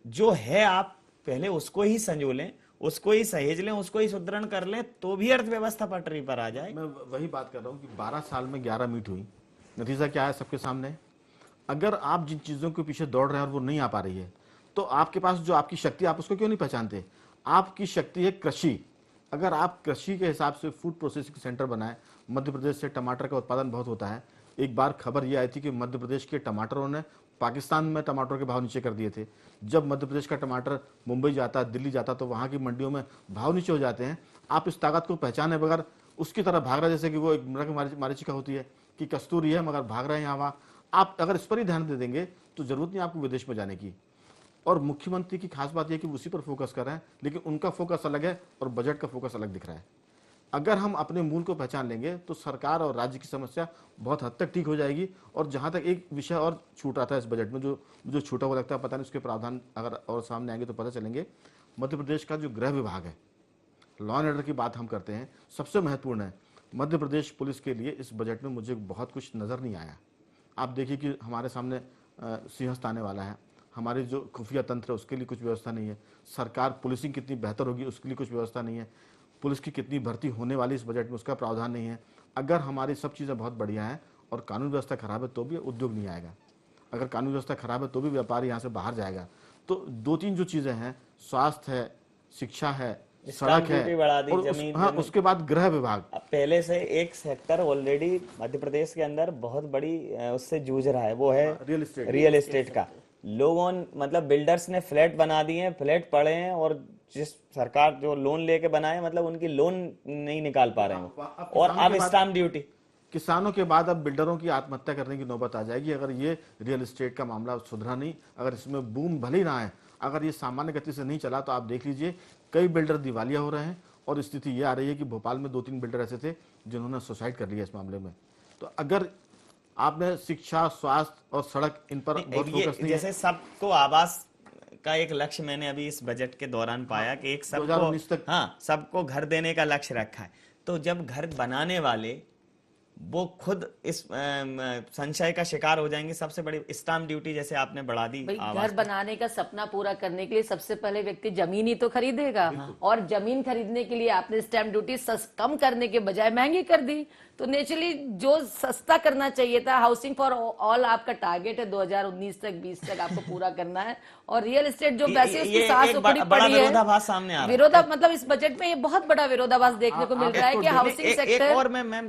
जो है आप पहले उसको ही संजो लें, उसको ही सहेज लें, उसको ही सुदृढ़ कर लें, तो भी अर्थव्यवस्था पटरी पर आ जाए। मैं वही बात कर रहा हूँ कि 12 साल में 11 मीट हुई, नतीजा क्या है सबके सामने। अगर आप जिन चीजों के पीछे दौड़ रहे हैं और वो नहीं आ पा रही है, तो आपके पास जो आपकी शक्ति, आप उसको क्यों नहीं पहचानते। आपकी शक्ति है कृषि। अगर आप कृषि के हिसाब से फूड प्रोसेसिंग सेंटर बनाए, मध्य प्रदेश से टमाटर का उत्पादन बहुत होता है। एक बार खबर ये आई थी कि मध्य प्रदेश के टमाटरों ने पाकिस्तान में टमाटर के भाव नीचे कर दिए थे। जब मध्य प्रदेश का टमाटर मुंबई जाता, दिल्ली जाता, तो वहाँ की मंडियों में भाव नीचे हो जाते हैं। आप इस ताकत को पहचाने बगैर उसकी तरह भाग रहे, जैसे कि वो एक मृग मारीचिका होती है कि कस्तूरी है मगर भाग रहे हैं यहाँ वहाँ। आप अगर इस पर ही ध्यान दे देंगे तो जरूरत नहीं आपको विदेश में जाने की। और मुख्यमंत्री की खास बात यह कि वो उसी पर फोकस कर रहे हैं, लेकिन उनका फोकस अलग है और बजट का फोकस अलग दिख रहा है। अगर हम अपने मूल को पहचान लेंगे तो सरकार और राज्य की समस्या बहुत हद तक ठीक हो जाएगी। और जहां तक एक विषय और छूट रहा था इस बजट में, जो छूटा हुआ लगता है, पता नहीं उसके प्रावधान अगर और सामने आएंगे तो पता चलेंगे। मध्य प्रदेश का जो गृह विभाग है, लॉ एंड ऑर्डर की बात हम करते हैं, सबसे महत्वपूर्ण है। मध्य प्रदेश पुलिस के लिए इस बजट में मुझे बहुत कुछ नजर नहीं आया। आप देखिए कि हमारे सामने सिंहस्थ आने वाला है, हमारे जो खुफिया तंत्र है उसके लिए कुछ व्यवस्था नहीं है। सरकार पुलिसिंग कितनी बेहतर होगी उसके लिए कुछ व्यवस्था नहीं है। पुलिस की कितनी भर्ती होने वाली इस बजट में उसका प्रावधान नहीं है। अगर हमारी सब चीज़ें बहुत बढ़िया हैं और कानून व्यवस्था खराब है तो भी उद्योग नहीं आएगा। अगर कानून व्यवस्था खराब है तो भी व्यापारी यहाँ से बाहर जाएगा। तो 2-3 जो चीज़ें हैं, स्वास्थ्य है, शिक्षा है, सड़क है, और उसके बाद गृह विभाग। पहले से एक सेक्टर ऑलरेडी मध्य प्रदेश के अंदर बहुत बड़ी उससे जूझ रहा है, वो है रियल एस्टेट का। लोगों मतलब बिल्डर्स ने फ्लैट बना दिए हैं, फ्लैट पड़े हैं, और जिस सरकार जो लोन लेके बनाए मतलब उनकी लोन नहीं निकाल पा रहे हैं। और अब स्टाम्प ड्यूटी, किसानों के बाद अब बिल्डरों की आत्महत्या करने की नौबत आ जाएगी अगर ये रियल एस्टेट का मामला सुधरा नहीं। अगर इसमें बूम भले ही ना आए, अगर ये सामान्य गति से नहीं चला तो आप देख लीजिए कई बिल्डर दिवालिया हो रहे हैं। और स्थिति ये आ रही है कि भोपाल में 2-3 बिल्डर ऐसे थे जिन्होंने सुसाइड कर लिया इस मामले में। तो अगर आपने शिक्षा, स्वास्थ्य और सड़क, इन पर बहुत फोकस नहीं, जैसे सबको आवास का एक लक्ष्य मैंने अभी इस बजट के दौरान पाया कि एक सबको घर देने का लक्ष्य रखा है। तो जब घर बनाने वाले वो खुद इस संशय का शिकार हो जाएंगे, सबसे बड़ी स्टाम्प ड्यूटी जैसे आपने बढ़ा दी। घर बनाने का सपना पूरा करने के लिए सबसे पहले व्यक्ति जमीन ही तो खरीदेगा, और जमीन खरीदने के लिए आपने स्टैम्प ड्यूटी कम करने के बजाय महंगी कर दी। तो नेचुरली जो सस्ता करना चाहिए था, हाउसिंग फॉर ऑल आपका टारगेट है 2019 तक 20 तक आपको पूरा करना है, और रियल एस्टेट जो वैसे उसकी सांस उखड़ी पड़ी है, विरोधाभास सामने आ रहा है। मतलब इस बजट में ये बहुत बड़ा विरोधाभास देखने को मिल रहा है कि हाउसिंग सेक्टर। और मैं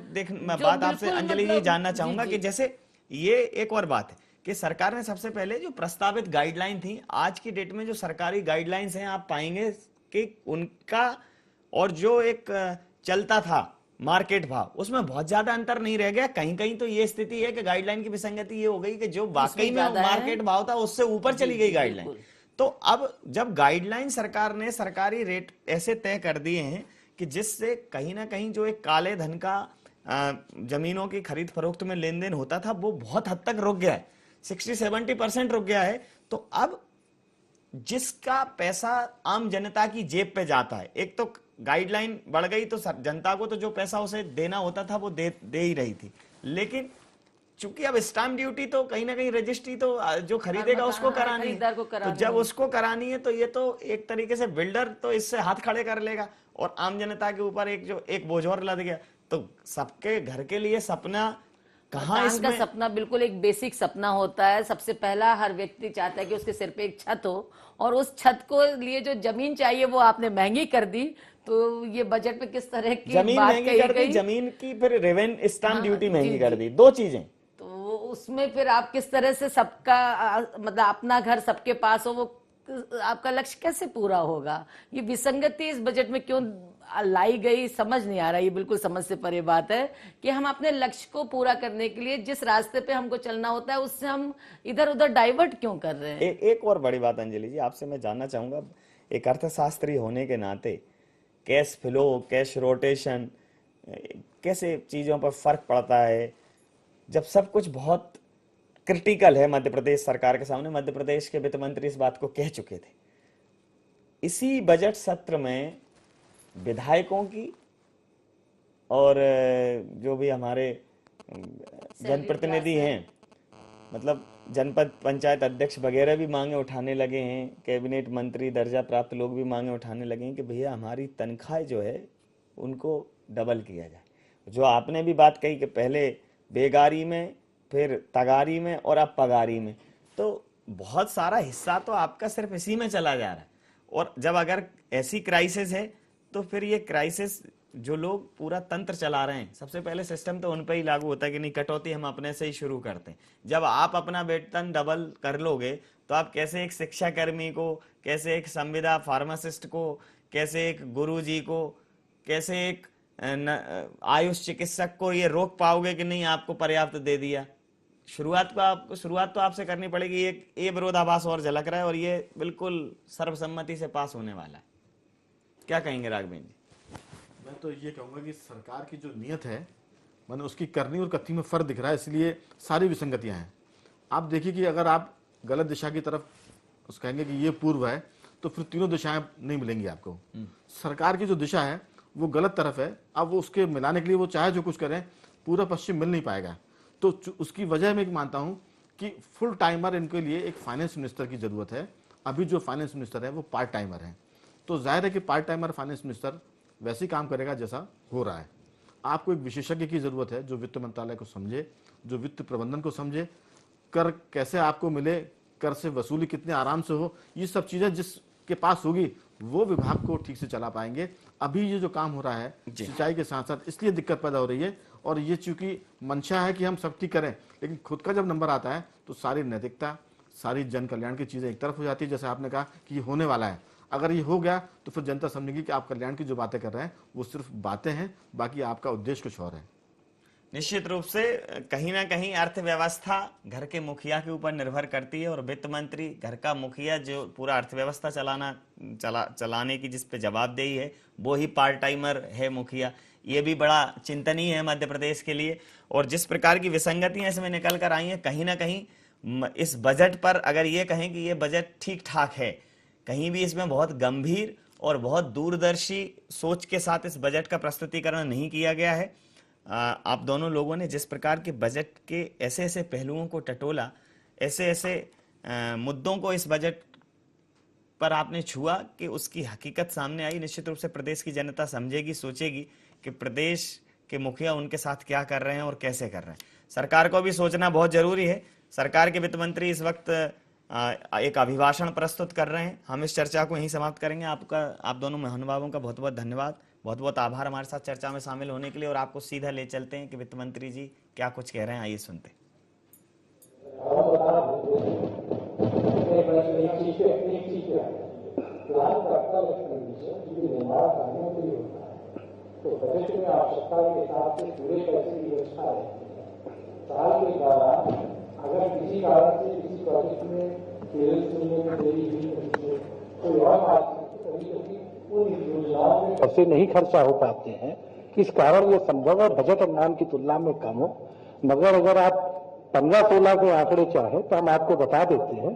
बात आपसे अंजलि जी जानना चाहूंगा कि जैसे ये एक और बात है कि सरकार ने सबसे पहले जो प्रस्तावित गाइडलाइन थी, आज की डेट में जो सरकारी गाइडलाइंस हैं आप पाएंगे कि उनका और जो एक चलता था मार्केट भाव, उसमें बहुत ज्यादा अंतर नहीं रह गया। कहीं कहीं तो ये स्थिति है कि गाइडलाइन की विसंगति ये हो गई कि जो वाकई में मार्केट भाव था उससे ऊपर चली गई गाइडलाइन। तो अब जब गाइडलाइन सरकार ने सरकारी रेट ऐसे तय कर दिए हैं कि जिससे कहीं ना कहीं जो एक काले धन का जमीनों की खरीद फरोख्त में लेन देन होता था वो बहुत हद तक रुक गया है, 60-70% रुक गया है। तो अब जिसका पैसा आम जनता की जेब पे जाता है, एक तो गाइडलाइन बढ़ गई तो जनता को तो जो पैसा उसे देना होता था वो दे ही रही थी, लेकिन चूंकि अब स्टाम्प ड्यूटी तो कहीं ना कहीं रजिस्ट्री तो जो खरीदेगा उसको करानी है, तो जब उसको करानी है तो ये तो एक तरीके से बिल्डर तो इससे हाथ खड़े कर लेगा और आम जनता के ऊपर एक बोझ और लद गया। तो सबके घर के लिए सपना कहाँ मकान इसमें का सपना बिल्कुल एक बेसिक सपना होता है। सबसे पहला हर व्यक्ति चाहता है कि उसके सिर पे एक छत हो, और उस छत को लिए जो जमीन चाहिए वो आपने महंगी कर दी। तो ये बजट में किस तरह की जमीन बात महंगी कही कर दी, गई? जमीन की फिर रेवेन्यू स्टाम्प हाँ, ड्यूटी जी महंगी कर जी। दी, दो चीजें। तो उसमें फिर आप किस तरह से सबका मतलब अपना घर सबके पास हो, वो आपका लक्ष्य कैसे पूरा होगा? ये विसंगति इस बजट में क्यों लाई गई समझ नहीं आ रहा। ये बिल्कुल समझ से परे बात है कि हम अपने लक्ष्य को पूरा करने के लिए जिस रास्ते पे हमको चलना होता है उससे हम इधर उधर डाइवर्ट क्यों कर रहे हैं? एक और बड़ी बात अंजलि जी, आपसे मैं जानना चाहूंगा, एक अर्थशास्त्री होने के नाते कैश फ्लो, कैश रोटेशन, कैसे चीजों पर फर्क पड़ता है जब सब कुछ बहुत क्रिटिकल है मध्य प्रदेश सरकार के सामने। मध्य प्रदेश के वित्त मंत्री इस बात को कह चुके थे। इसी बजट सत्र में विधायकों की और जो भी हमारे जनप्रतिनिधि हैं, मतलब जनपद पंचायत अध्यक्ष वगैरह भी मांगे उठाने लगे हैं, कैबिनेट मंत्री दर्जा प्राप्त लोग भी मांगे उठाने लगे हैं कि भैया हमारी तनख्वाह जो है उनको डबल किया जाए। जो आपने भी बात कही कि पहले बेगारी में, फिर तगारी में और अब पगारी में, तो बहुत सारा हिस्सा तो आपका सिर्फ इसी में चला जा रहा है। और जब अगर ऐसी क्राइसिस है तो फिर ये क्राइसिस जो लोग पूरा तंत्र चला रहे हैं, सबसे पहले सिस्टम तो उन पर ही लागू होता है कि नहीं, कटौती हम अपने से ही शुरू करते हैं। जब आप अपना वेतन डबल कर लोगे तो आप कैसे एक शिक्षा कर्मी को, कैसे एक संविदा फार्मासिस्ट को, कैसे एक गुरुजी को, कैसे एक आयुष चिकित्सक को ये रोक पाओगे कि नहीं आपको पर्याप्त दे दिया? शुरुआत तो आपसे करनी पड़ेगी। ये विरोधाभास और झलक रहा है और ये बिल्कुल सर्वसम्मति से पास होने वाला है। क्या कहेंगे राघवेंद्र जी? मैं तो ये कहूंगा कि सरकार की जो नीयत है, मैंने उसकी करनी और कथनी में फर्क दिख रहा है, इसलिए सारी विसंगतियां हैं। आप देखिए कि अगर आप गलत दिशा की तरफ उस कहेंगे कि ये पूर्व है, तो फिर तीनों दिशाएं नहीं मिलेंगी आपको। सरकार की जो दिशा है वो गलत तरफ है। अब वो उसके मिलाने के लिए वो चाहे जो कुछ करें, पूरा पश्चिम मिल नहीं पाएगा। तो उसकी वजह मैं मानता हूं कि फुल टाइमर इनके लिए एक फाइनेंस मिनिस्टर की जरूरत है। अभी जो फाइनेंस मिनिस्टर है वो पार्ट टाइमर है, तो जाहिर है कि पार्ट टाइमर फाइनेंस मिनिस्टर वैसे ही काम करेगा जैसा हो रहा है। आपको एक विशेषज्ञ की जरूरत है जो वित्त मंत्रालय को समझे, जो वित्त प्रबंधन को समझे, कर कैसे आपको मिले, कर से वसूली कितने आराम से हो, ये सब चीजें जिसके पास होगी वो विभाग को ठीक से चला पाएंगे। अभी ये जो काम हो रहा है सिंचाई के साथ साथ, इसलिए दिक्कत पैदा हो रही है। और ये चूंकि मंशा है कि हम सब ठीक करें, लेकिन खुद का जब नंबर आता है तो सारी नैतिकता, सारी जन कल्याण की चीजें एक तरफ हो जाती है। जैसे आपने कहा कि ये होने वाला है, अगर ये हो गया तो फिर जनता समझेगी कि आप कल्याण की जो बातें कर रहे हैं वो सिर्फ बातें हैं, बाकी आपका उद्देश्य कुछ और है। निश्चित रूप से कहीं ना कहीं अर्थव्यवस्था घर के मुखिया के ऊपर निर्भर करती है और वित्त मंत्री घर का मुखिया जो पूरा अर्थव्यवस्था चलाने की जिस पे जवाबदेही है वो ही पार्ट टाइमर है मुखिया। ये भी बड़ा चिंतनीय है मध्य प्रदेश के लिए। और जिस प्रकार की विसंगतियां इसमें निकल कर आई हैं, कहीं ना कहीं इस बजट पर अगर ये कहें कि ये बजट ठीक ठाक है, कहीं भी इसमें बहुत गंभीर और बहुत दूरदर्शी सोच के साथ इस बजट का प्रस्तुतिकरण नहीं किया गया है। आप दोनों लोगों ने जिस प्रकार के बजट के ऐसे ऐसे पहलुओं को टटोला, ऐसे ऐसे मुद्दों को इस बजट पर आपने छुआ कि उसकी हकीकत सामने आई। निश्चित रूप से प्रदेश की जनता समझेगी, सोचेगी कि प्रदेश के मुखिया उनके साथ क्या कर रहे हैं और कैसे कर रहे हैं। सरकार को भी सोचना बहुत जरूरी है। सरकार के वित्त मंत्री इस वक्त एक अभिभाषण प्रस्तुत कर रहे हैं। हम इस चर्चा को यहीं समाप्त करेंगे। आप दोनों महानुभावों का बहुत बहुत धन्यवाद, बहुत बहुत आभार हमारे साथ चर्चा में शामिल होने के लिए। और आपको सीधा ले चलते हैं कि वित्त मंत्री जी क्या कुछ कह रहे हैं, आइए सुनते हैं। तो बजट में आवश्यकता के हिसाब से पूरे पैसे की व्यवस्था है। साल के दौरान अगर किसी कारण से किसी प्रोजेक्ट में केवल सुनने में देरी हुई, कोई और बात कभी कभी उन योजनाओं में पैसे नहीं खर्चा हो पाते हैं, किस कारण ये संभव है बजट अनुमान की तुलना में कम हो। मगर अगर आप 15-16 के आंकड़े चाहें तो हम आपको बता देते हैं।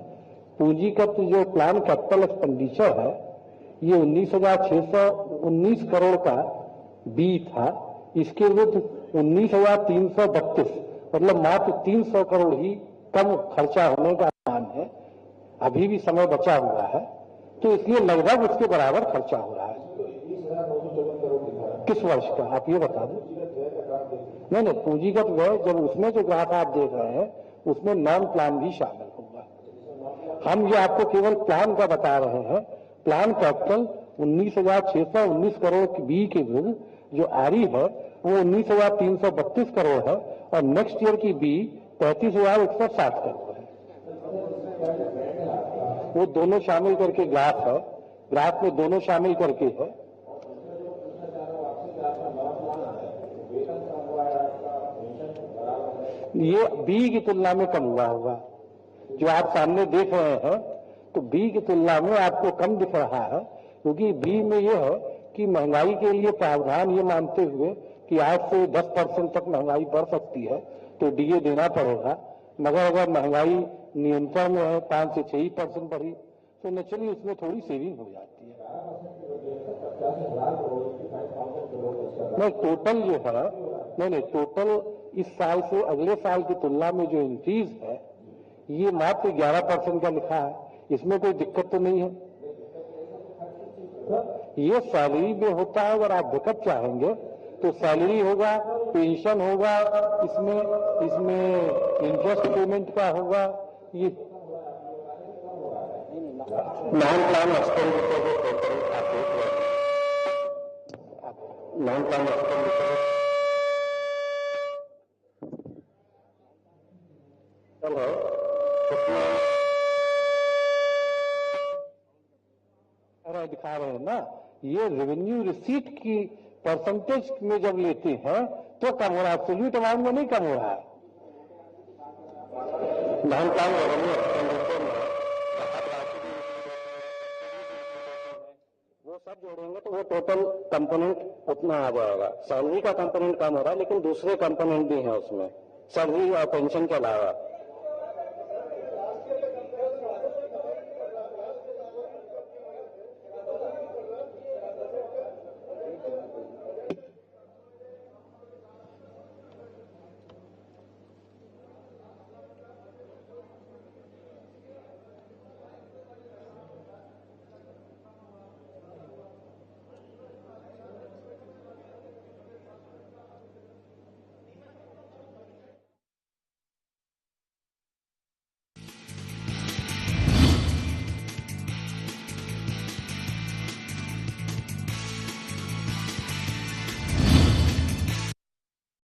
पूंजीगत जो प्लान कैपिटल एक्सपेंडिचर है ये 19,619 करोड़ का बी था। इसके विरुद्ध 19,332 मतलब मात्र 300 करोड़ ही कम खर्चा होने का अनुमान है। अभी भी समय बचा हुआ है, तो इसलिए लगभग उसके बराबर खर्चा हो रहा है। किस वर्ष का आप ये बता दें। नहीं, पूंजीगत व्यय जब उसमें जो ग्राफ आप देख रहे हैं उसमें नॉन प्लान भी शामिल होगा। हम ये आपको केवल प्लान का बता रहे हैं। प्लान कैपिटल 19,619 करोड़ की बी के विरुद्ध जो आरई है वो 19,332 करोड़ है और नेक्स्ट ईयर की बी 35,160 करोड़ है। वो दोनों शामिल करके ग्राफ है, ग्राफ में दोनों शामिल करके है। ये बी की तुलना में कम हुआ होगा। जो आप सामने देख रहे हैं तो बी की तुलना में आपको कम दिख रहा है, क्योंकि बी में यह है कि महंगाई के लिए प्रावधान ये मानते हुए कि 8 से 10% तक महंगाई बढ़ सकती है तो डीए देना पड़ेगा, मगर अगर महंगाई नियंत्रण में है 5 से 6% बढ़ी तो नेचुरली उसमें थोड़ी सेविंग हो जाती है। नहीं, टोटल जो है नहीं टोटल इस साल से अगले साल की तुलना में जो इंक्रीज है ये मात्र 11% का लिखा है, इसमें कोई दिक्कत तो नहीं है। ये सैलरी में होता है। अगर आप बैकअप चाहेंगे तो सैलरी होगा, पेंशन होगा, इसमें इंटरेस्ट पेमेंट का होगा। ये non plan expenditure non plan expenditure दिखा रहे हैं ना, ये रेवेन्यू रिसीट की परसेंटेज में जब लेते हैं तो कम हो रहा है, एब्सोल्यूट अमाउंट में नहीं कम हो रहा है। नॉन प्लान रेवेन्यू एक्सपेंडिचर में वो सब जोड़ेंगे तो वो टोटल कंपोनेंट उतना आ जाएगा। सैलरी का कंपोनेंट कम हो रहा है लेकिन दूसरे कंपोनेंट भी हैं उसमें, सैलरी और पेंशन के अलावा।